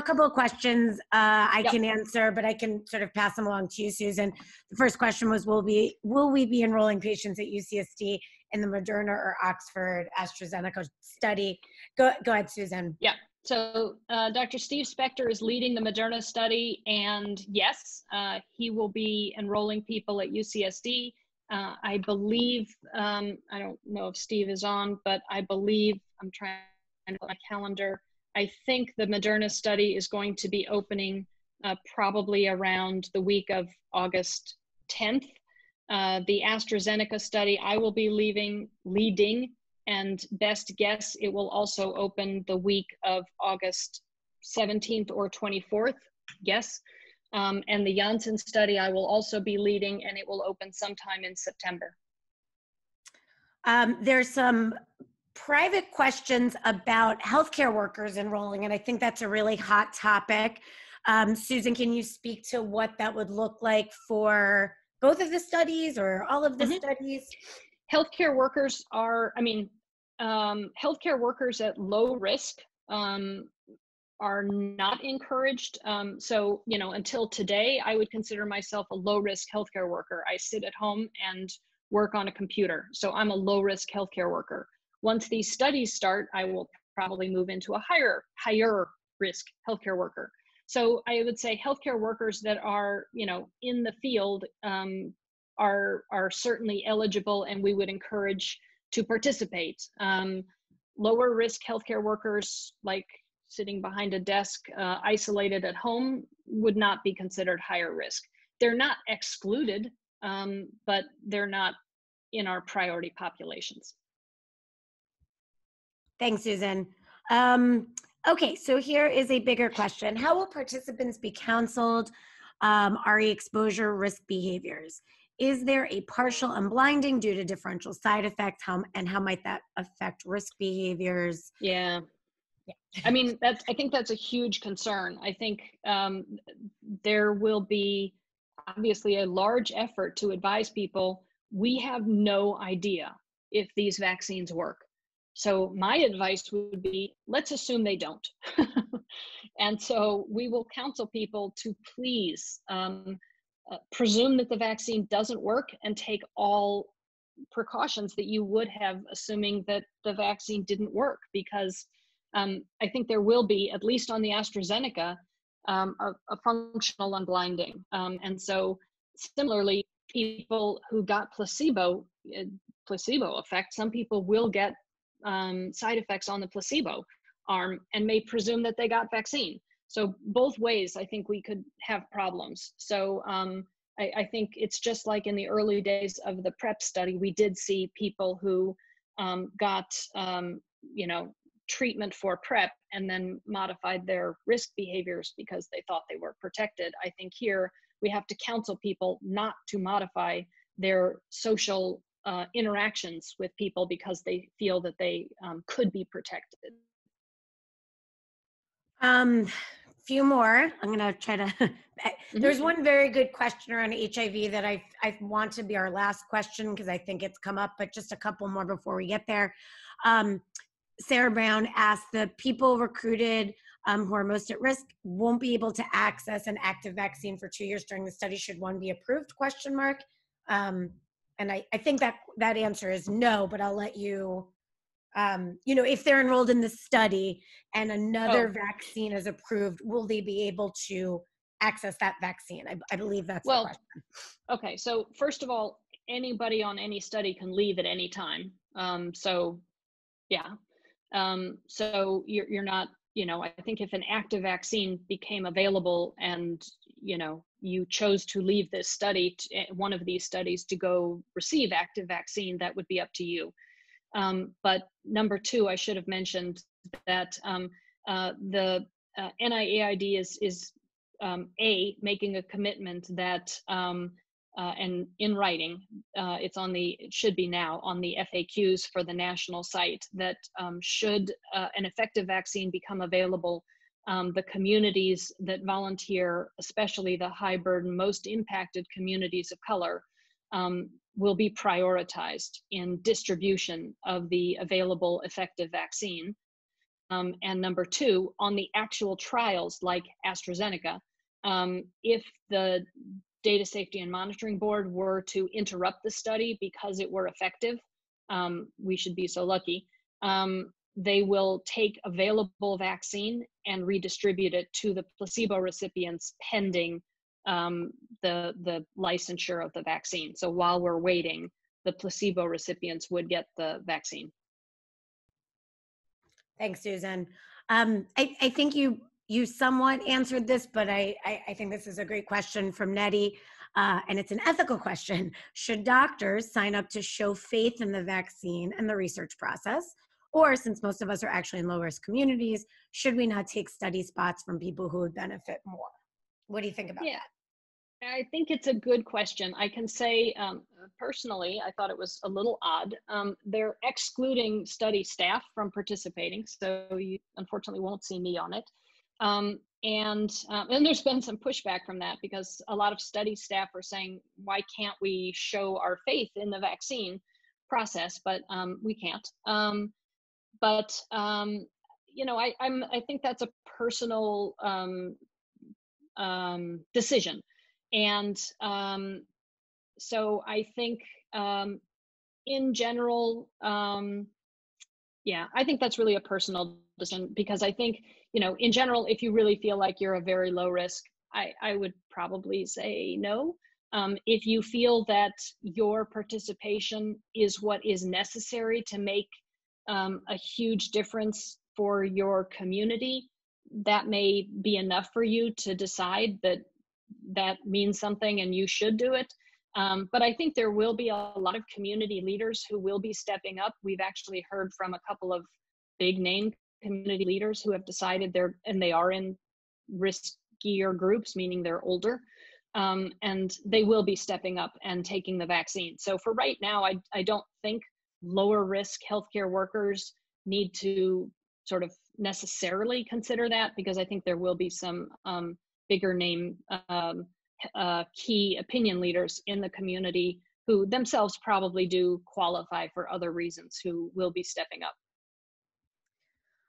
couple of questions I can answer, but I can sort of pass them along to you, Susan. The first question was, will we be enrolling patients at UCSD in the Moderna or Oxford AstraZeneca study? Go ahead, Susan. Yeah. So Dr. Steve Spector is leading the Moderna study, and yes, he will be enrolling people at UCSD. I believe, I don't know if Steve is on, but I believe, I'm trying to put my calendar, I think the Moderna study is going to be opening probably around the week of August 10th. The AstraZeneca study I will be leading, and best guess it will also open the week of August 17th or 24th, guess. And the Janssen study I will also be leading, and it will open sometime in September. There's some private questions about healthcare workers enrolling, and I think that's a really hot topic. Susan, can you speak to what that would look like for both of the studies or all of the studies? Healthcare workers are, healthcare workers at low risk are not encouraged. So, until today, I would consider myself a low risk healthcare worker. I sit at home and work on a computer. So I'm a low risk healthcare worker. Once these studies start, I will probably move into a higher risk healthcare worker. So I would say healthcare workers that are, in the field are certainly eligible, and we would encourage to participate. Lower risk healthcare workers, like sitting behind a desk, isolated at home, would not be considered higher risk. They're not excluded, but they're not in our priority populations. Thanks, Susan. Okay, so here is a bigger question. How will participants be counseled RE exposure risk behaviors? Is there a partial unblinding due to differential side effects? How might that affect risk behaviors? Yeah. I think that's a huge concern. I think there will be obviously a large effort to advise people. We have no idea if these vaccines work. So my advice would be, let's assume they don't. And so we will counsel people to please presume that the vaccine doesn't work and take all precautions that you would have assuming that the vaccine didn't work, because I think there will be, at least on the AstraZeneca, a functional unblinding. And so similarly, people who got placebo effect, some people will get side effects on the placebo arm and may presume that they got vaccine. So both ways, I think we could have problems. So I think it's just like in the early days of the PrEP study, we did see people who got treatment for PrEP and then modified their risk behaviors because they thought they were protected. I think here we have to counsel people not to modify their social interactions with people because they feel that they could be protected. Few more. I'm gonna try to, there's one very good question around HIV that I want to be our last question because I think it's come up, but just a couple more before we get there. Sarah Brown asked, the people recruited who are most at risk won't be able to access an active vaccine for 2 years during the study. Should one be approved, ? And I think that answer is no, but I'll let you, if they're enrolled in the study and another vaccine is approved, will they be able to access that vaccine? I believe that's the question. Okay, so first of all, anybody on any study can leave at any time. So you're not, I think if an active vaccine became available and, you chose to leave this study, one of these studies, to go receive active vaccine, that would be up to you. But number two, I should have mentioned that the NIAID is making a commitment that, and in writing, it should be now on the FAQs for the national site, that should an effective vaccine become available, the communities that volunteer, especially the high burden, most impacted communities of color, will be prioritized in distribution of the available effective vaccine. And number two, on the actual trials like AstraZeneca, if the Data Safety and Monitoring Board were to interrupt the study because it were effective, we should be so lucky, they will take available vaccine and redistribute it to the placebo recipients pending the licensure of the vaccine. So while we're waiting, the placebo recipients would get the vaccine. Thanks, Susan. I think you somewhat answered this, but I think this is a great question from Nettie, and it's an ethical question. Should doctors sign up to show faith in the vaccine and the research process? Or, since most of us are actually in low-risk communities, should we not take study spots from people who would benefit more? What do you think about that? I think it's a good question. I can say personally, I thought it was a little odd. They're excluding study staff from participating, so you unfortunately won't see me on it. And there's been some pushback from that because a lot of study staff are saying, why can't we show our faith in the vaccine process? But we can't. You know, I think that's a personal decision. And so I think in general, yeah, I think that's really a personal decision, because I think, you know, in general, if you really feel like you're a very low risk, I would probably say no. If you feel that your participation is what is necessary to make a huge difference for your community, that may be enough for you to decide that that means something and you should do it. But I think there will be a lot of community leaders who will be stepping up. We've actually heard from a couple of big name community leaders who have decided they are in riskier groups, meaning they're older, and they will be stepping up and taking the vaccine. So for right now, I don't think lower risk healthcare workers need to sort of necessarily consider that, because I think there will be some bigger name key opinion leaders in the community who themselves probably do qualify for other reasons, who will be stepping up.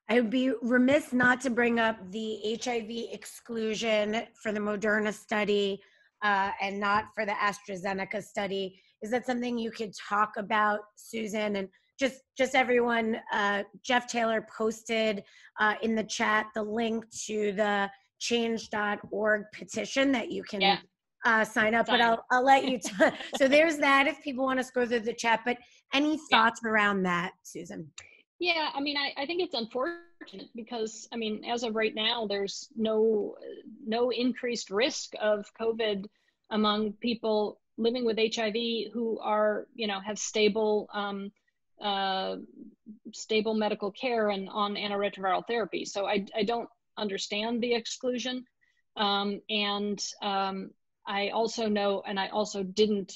I would be remiss not to bring up the HIV exclusion for the Moderna study and not for the AstraZeneca study. Is that something you could talk about, Susan? And just everyone, Jeff Taylor posted in the chat the link to the change.org petition that you can sign up, but I'll let you, so there's that if people want to scroll through the chat, but any thoughts around that, Susan? Yeah, I mean, I think it's unfortunate because, I mean, as of right now, there's no increased risk of COVID among people living with HIV who are, you know, have stable medical care and on antiretroviral therapy. So I don't understand the exclusion. I also know, and I also didn't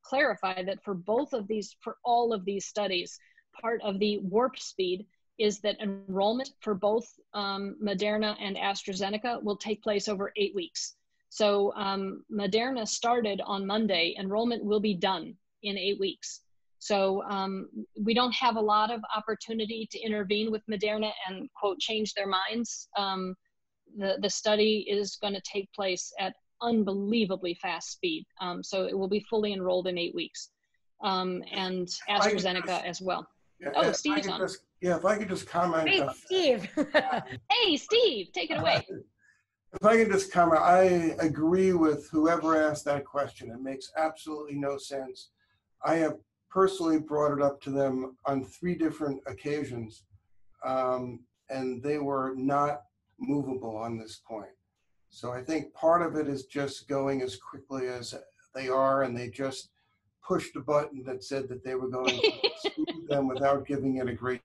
clarify that for all of these studies, part of the warp speed is that enrollment for both Moderna and AstraZeneca will take place over 8 weeks. So Moderna started on Monday, enrollment will be done in 8 weeks. So we don't have a lot of opportunity to intervene with Moderna and, quote, change their minds. The study is going to take place at unbelievably fast speed. So it will be fully enrolled in 8 weeks. And AstraZeneca as well. Yeah, Steve's on. If I could just comment. Hey, Steve. Hey, Steve, take it away. If I can just comment, I agree with whoever asked that question. It makes absolutely no sense. I have personally brought it up to them on 3 different occasions, and they were not movable on this point. So I think part of it is just going as quickly as they are, and they just pushed a button that said that they were going to exclude them without giving it a great.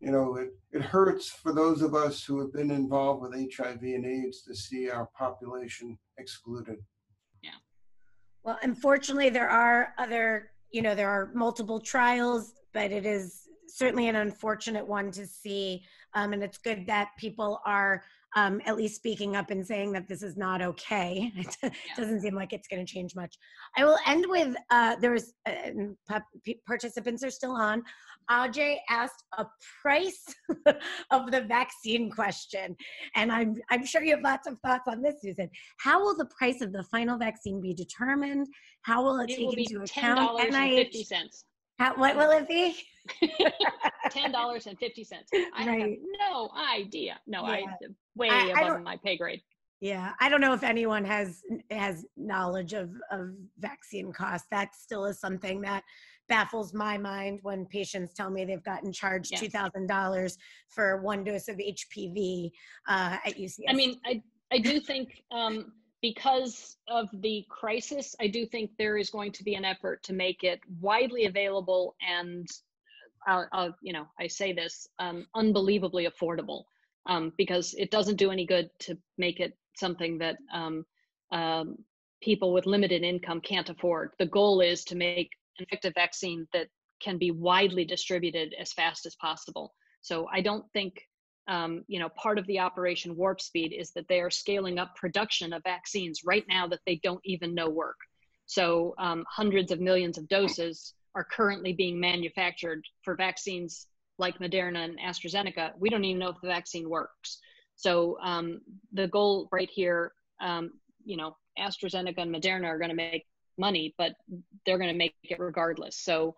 You know, it hurts for those of us who have been involved with HIV and AIDS to see our population excluded. Yeah. Well, unfortunately, there are multiple trials, but it is certainly an unfortunate one to see. And it's good that people are at least speaking up and saying that this is not okay. It doesn't seem like it's going to change much. I will end with, participants are still on. Ajay asked a price of the vaccine question. And I'm sure you have lots of thoughts on this, Susan. How will the price of the final vaccine be determined? How will it take into account NIH? What will it be? $10.50. I have no idea. Way above my pay grade. Yeah, I don't know if anyone has knowledge of vaccine costs. That still is something that baffles my mind when patients tell me they've gotten charged $2,000 for 1 dose of HPV at UCSD. I mean, I do think because of the crisis, I do think there is going to be an effort to make it widely available and I say this, unbelievably affordable, because it doesn't do any good to make it something that people with limited income can't afford. The goal is to make an effective vaccine that can be widely distributed as fast as possible. So I don't think, part of the Operation Warp Speed is that they are scaling up production of vaccines right now that they don't even know work. So hundreds of millions of doses are currently being manufactured for vaccines like Moderna and AstraZeneca. We don't even know if the vaccine works. So the goal right here, AstraZeneca and Moderna are going to make money, but they're going to make it regardless. So,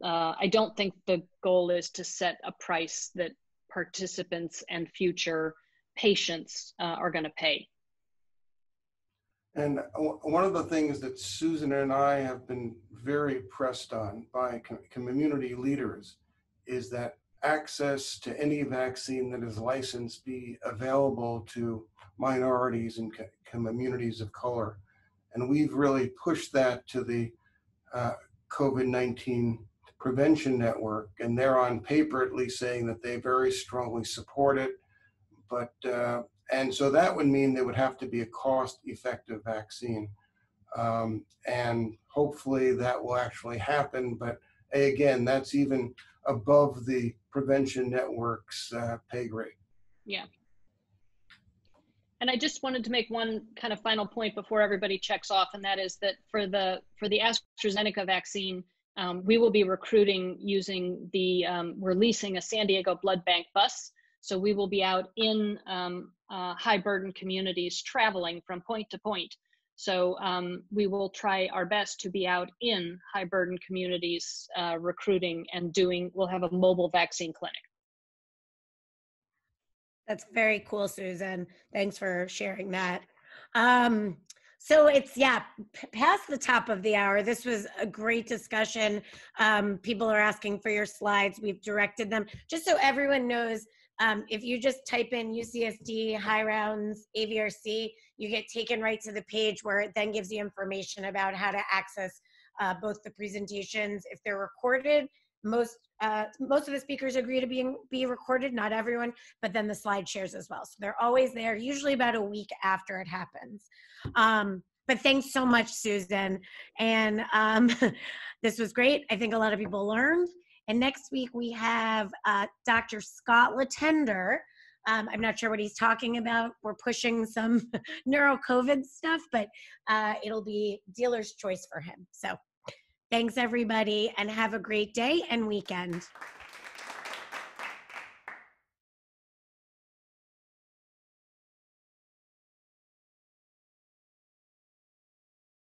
I don't think the goal is to set a price that participants and future patients are going to pay. And one of the things that Susan and I have been very pressed on by community leaders is that access to any vaccine that is licensed be available to minorities and communities of color. And we've really pushed that to the COVID-19 Prevention Network, and they're on paper at least saying that they very strongly support it. But and so that would mean there would have to be a cost-effective vaccine, and hopefully that will actually happen. But again, that's even above the Prevention Network's pay grade. Yeah. And I just wanted to make one kind of final point before everybody checks off, and that is that for the AstraZeneca vaccine, we will be recruiting using we're leasing a San Diego blood bank bus. So we will be out in high burden communities traveling from point to point. So we will try our best to be out in high burden communities recruiting and we'll have a mobile vaccine clinic. That's very cool, Susan. Thanks for sharing that. So it's, past the top of the hour. This was a great discussion. People are asking for your slides. We've directed them. Just so everyone knows, if you just type in UCSD, high rounds, AVRC, you get taken right to the page where it then gives you information about how to access both the presentations. If they're recorded, most of the speakers agree to be recorded, not everyone, but then the slide shares as well. So they're always there, usually about a week after it happens. But thanks so much, Susan. And this was great. I think a lot of people learned. And next week we have Dr. Scott Latender. I'm not sure what he's talking about. We're pushing some neuro-COVID stuff, but it'll be dealer's choice for him. So thanks, everybody, and have a great day and weekend.